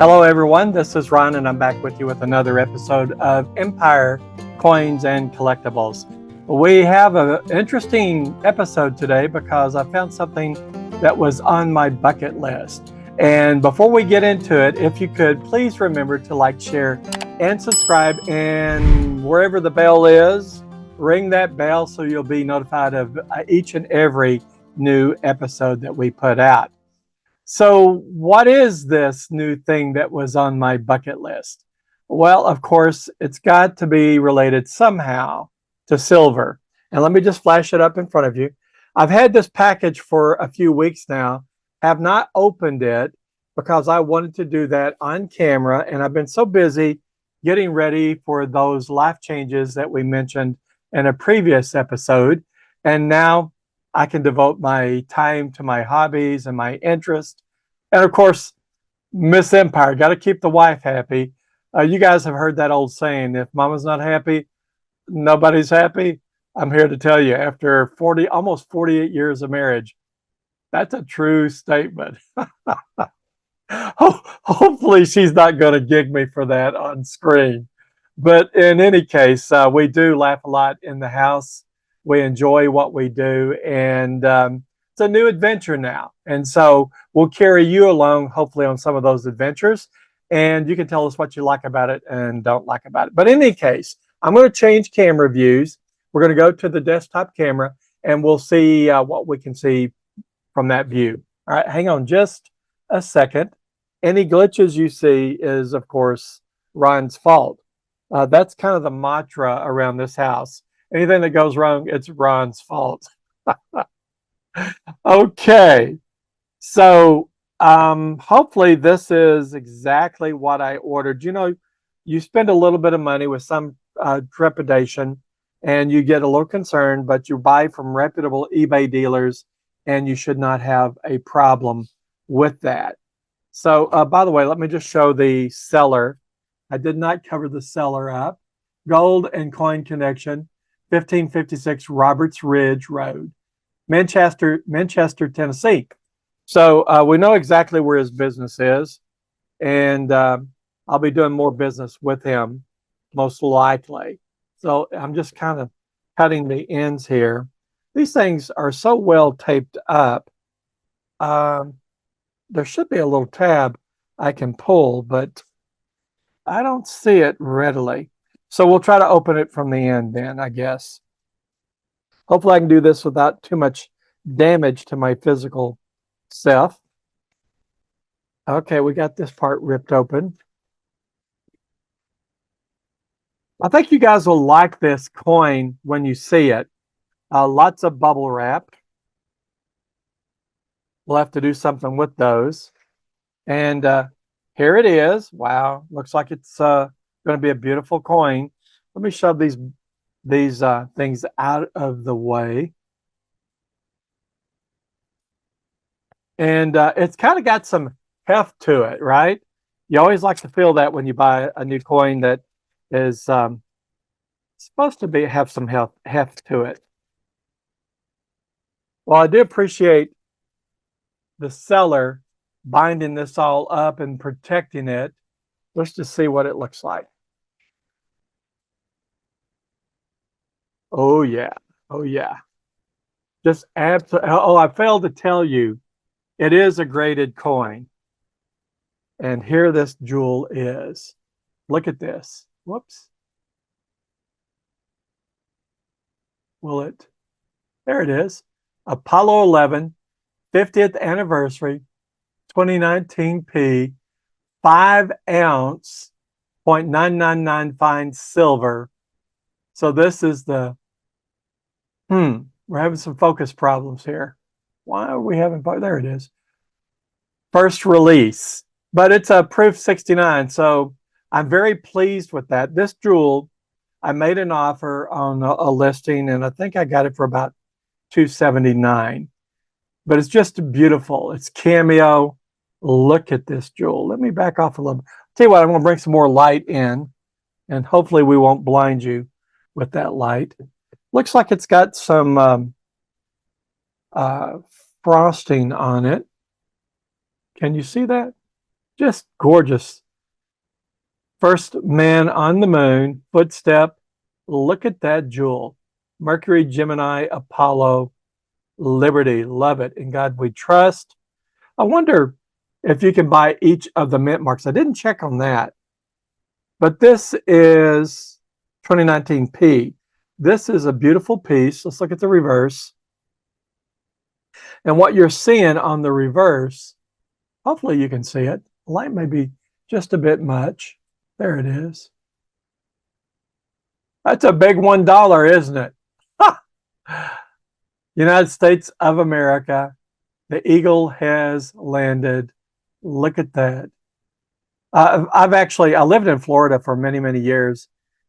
Hello, everyone. This is Ron, and I'm back with you with another episode of Empire Coins and Collectibles. We have an interesting episode today because I found something that was on my bucket list. And before we get into it, if you could, please remember to like, share, and subscribe. And wherever the bell is, ring that bell so you'll be notified of each and every new episode that we put out. So, what is this new thing that was on my bucket list? Well, of course, it's got to be related somehow to silver. And let me just flash it up in front of you. I've had this package for a few weeks now, have not opened it because I wanted to do that on camera. And I've been so busy getting ready for those life changes that we mentioned in a previous episode. And now I can devote my time to my hobbies and my interests. And of course, Miss Empire, got to keep the wife happy. You guys have heard that old saying, if mama's not happy, nobody's happy. I'm here to tell you, after almost 48 years of marriage, that's a true statement. Hopefully she's not going to gig me for that on screen. But in any case, we do laugh a lot in the house. We enjoy what we do, and it's a new adventure now. And so we'll carry you along, hopefully, on some of those adventures. And you can tell us what you like about it and don't like about it. But in any case, I'm going to change camera views. We're going to go to the desktop camera, and we'll see what we can see from that view. All right, hang on just a second. Any glitches you see is, of course, Ron's fault. That's kind of the mantra around this house. Anything that goes wrong, it's Ron's fault. Okay, so hopefully this is exactly what I ordered. You know, you spend a little bit of money with some trepidation and you get a little concerned, but you buy from reputable eBay dealers and you should not have a problem with that. So, by the way, let me just show the seller. I did not cover the seller up. Gold and Coin Connection, 1556 Roberts Ridge Road, Manchester, Tennessee. So we know exactly where his business is, and I'll be doing more business with him, most likely. So I'm just kind of cutting the ends here. These things are so well taped up. There should be a little tab I can pull, but I don't see it readily. So we'll try to open it from the end then, I guess. Hopefully I can do this without too much damage to my physical self. Okay, we got this part ripped open. I think you guys will like this coin when you see it. Lots of bubble wrap. We'll have to do something with those. And here it is. Wow, looks like it's going to be a beautiful coin. Let me shove these things out of the way. And it's kind of got some heft to it, right? You always like to feel that when you buy a new coin that is supposed to have some heft to it. Well, I do appreciate the seller binding this all up and protecting it. Let's just see what it looks like. Oh yeah, oh yeah. Just absolutely. Oh, I failed to tell you, it is a graded coin. And here this jewel is. Look at this. Whoops. Will it? There it is. Apollo 11, 50th anniversary, 2019 P, 5 ounce, 0.999 fine silver. So this is the, we're having some focus problems here. Why are we having, there it is. First release, but it's a proof 69. So I'm very pleased with that. This jewel, I made an offer on a listing and I think I got it for about $279, but it's just beautiful. It's cameo. Look at this jewel. Let me back off a little. Tell you what, I'm going to bring some more light in and hopefully we won't blind you with that light. Looks like it's got some frosting on it. Can you see that? Just gorgeous. First man on the moon, footstep. Look at that jewel. Mercury, Gemini, Apollo, Liberty. Love it. In God we trust. I wonder if you can buy each of the mint marks. I didn't check on that. But this is 2019P. This is a beautiful piece. Let's look at the reverse. And what you're seeing on the reverse, hopefully you can see it. The light may be just a bit much. There it is. That's a big $1, isn't it? United States of America. The eagle has landed. Look at that. I lived in Florida for many, many years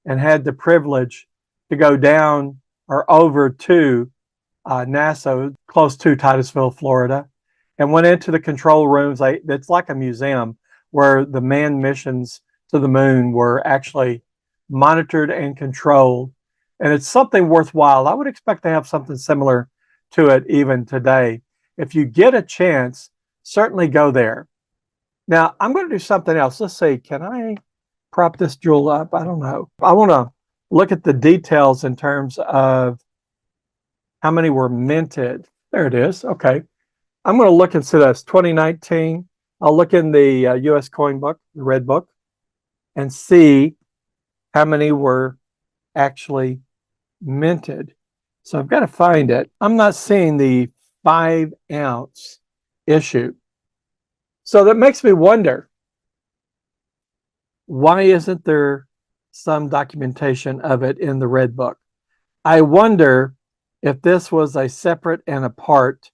and had the privilege to go down or over to NASA, close to Titusville, Florida, and went into the control rooms. It's like a museum where the manned missions to the moon were actually monitored and controlled. And it's something worthwhile. I would expect to have something similar to it even today. If you get a chance, certainly go there. Now, I'm going to do something else. Let's see. Can I prop this jewel up? I don't know. I want to look at the details in terms of how many were minted. There it is. Okay. I'm going to look and see that's 2019. I'll look in the U.S. coin book, the red book, and see how many were actually minted. So I've got to find it. I'm not seeing the 5-ounce issue. So that makes me wonder, why isn't there some documentation of it in the red book? I wonder if this was a separate and apart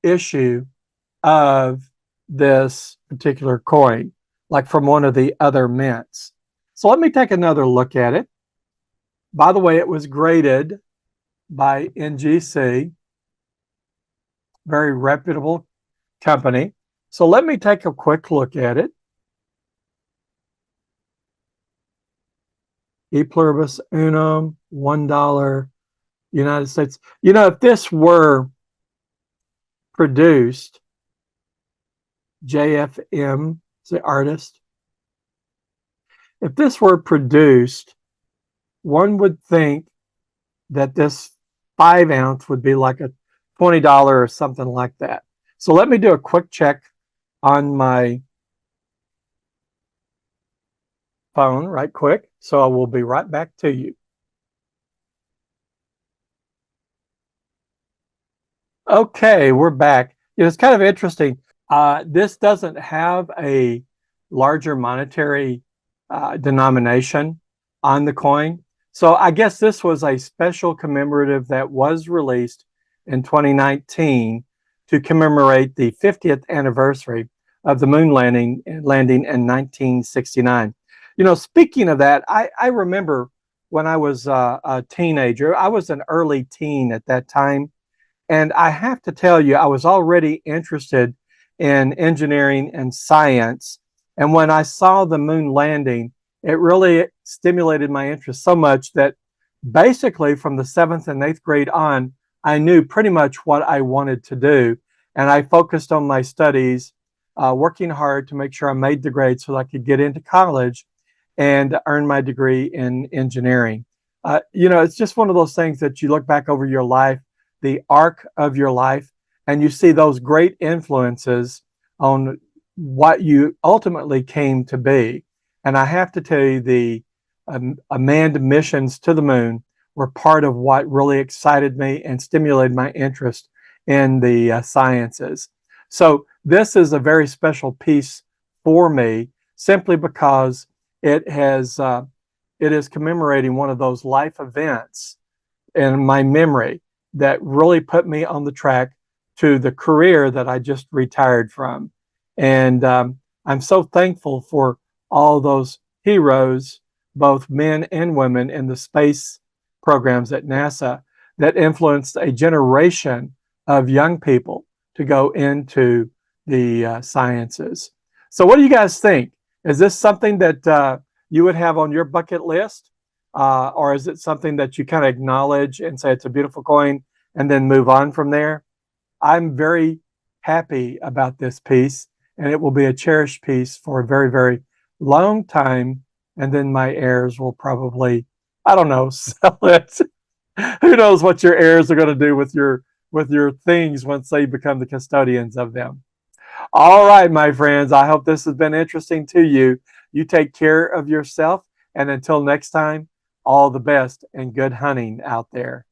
issue of this particular coin, like from one of the other mints. So let me take another look at it. By the way, it was graded by NGC, very reputable company. So let me take a quick look at it. E pluribus unum, $1, United States. You know, if this were produced, JFM, the artist, if this were produced, one would think that this 5-ounce would be like a $20 or something like that. So let me do a quick check on my phone right quick. So I will be right back to you. Okay, we're back. It's kind of interesting. This doesn't have a larger monetary denomination on the coin. So I guess this was a special commemorative that was released in 2019 to commemorate the 50th anniversary of the moon landing in 1969. You know, speaking of that, I remember when I was a teenager, I was an early teen at that time. And I have to tell you, I was already interested in engineering and science. And when I saw the moon landing, it really stimulated my interest so much that basically from the 7th and 8th grade on, I knew pretty much what I wanted to do. And I focused on my studies, working hard to make sure I made the grade so that I could get into college and earn my degree in engineering. You know, it's just one of those things that you look back over your life, the arc of your life, and you see those great influences on what you ultimately came to be. And I have to tell you, the manned missions to the moon were part of what really excited me and stimulated my interest in the sciences. So this is a very special piece for me, simply because it is commemorating one of those life events in my memory that really put me on the track to the career that I just retired from. And I'm so thankful for all those heroes, both men and women, in the space programs at NASA that influenced a generation of young people to go into the sciences. So what do you guys think? Is this something that you would have on your bucket list? Or is it something that you kind of acknowledge and say it's a beautiful coin and then move on from there? I'm very happy about this piece, and it will be a cherished piece for a very, very long time. And then my heirs will probably, I don't know, sell it. Who knows what your heirs are going to do with your things once they become the custodians of them. All right, my friends, I hope this has been interesting to you. You take care of yourself, and until next time, all the best and good hunting out there.